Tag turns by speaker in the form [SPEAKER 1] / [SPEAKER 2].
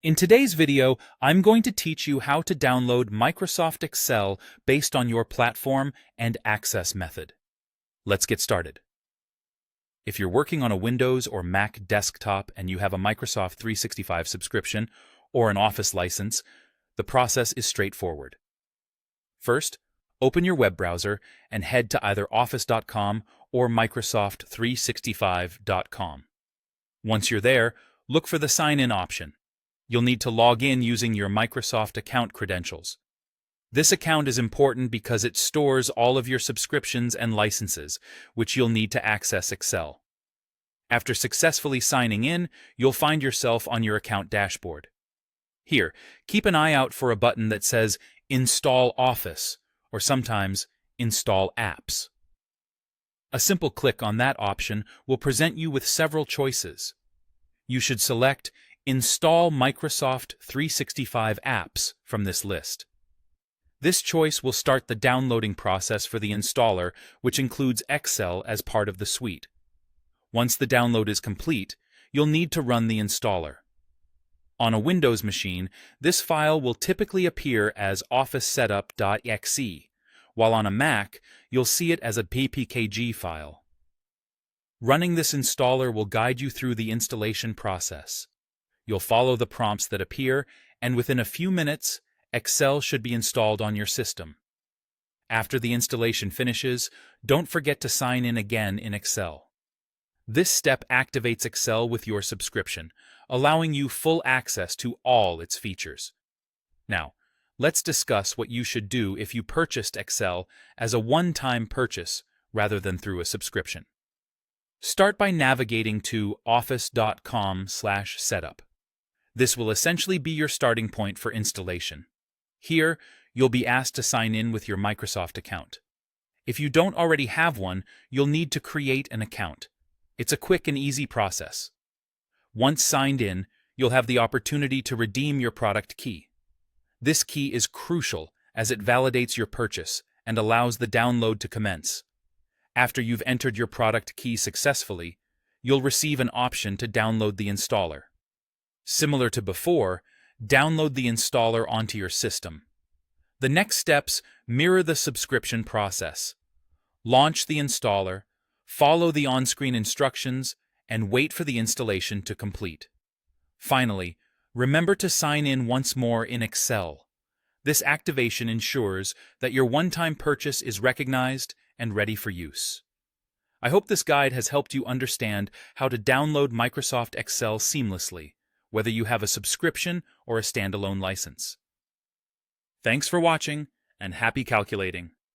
[SPEAKER 1] In today's video, I'm going to teach you how to download Microsoft Excel based on your platform and access method. Let's get started. If you're working on a Windows or Mac desktop and you have a Microsoft 365 subscription or an Office license, the process is straightforward. First, open your web browser and head to either office.com or microsoft365.com. Once you're there, look for the Sign In option. You'll need to log in using your Microsoft account credentials. This account is important because it stores all of your subscriptions and licenses, which you'll need to access Excel. After successfully signing in, you'll find yourself on your account dashboard. Here, keep an eye out for a button that says Install Office, or sometimes Install Apps. A simple click on that option will present you with several choices. You should select Install Microsoft 365 Apps from this list. This choice will start the downloading process for the installer, which includes Excel as part of the suite. Once the download is complete, you'll need to run the installer. On a Windows machine, this file will typically appear as officesetup.exe, while on a Mac, you'll see it as a ppkg file. Running this installer will guide you through the installation process. You'll follow the prompts that appear, and within a few minutes, Excel should be installed on your system. After the installation finishes, don't forget to sign in again in Excel. This step activates Excel with your subscription, allowing you full access to all its features. Now, let's discuss what you should do if you purchased Excel as a one-time purchase rather than through a subscription. Start by navigating to office.com/setup. This will essentially be your starting point for installation. Here, you'll be asked to sign in with your Microsoft account. If you don't already have one, you'll need to create an account. It's a quick and easy process. Once signed in, you'll have the opportunity to redeem your product key. This key is crucial as it validates your purchase and allows the download to commence. After you've entered your product key successfully, you'll receive an option to download the installer. Similar to before, download the installer onto your system. The next steps mirror the subscription process. Launch the installer, follow the on-screen instructions, and wait for the installation to complete. Finally, remember to sign in once more in Excel. This activation ensures that your one-time purchase is recognized and ready for use. I hope this guide has helped you understand how to download Microsoft Excel seamlessly, whether you have a subscription or a standalone license. Thanks for watching, and happy calculating!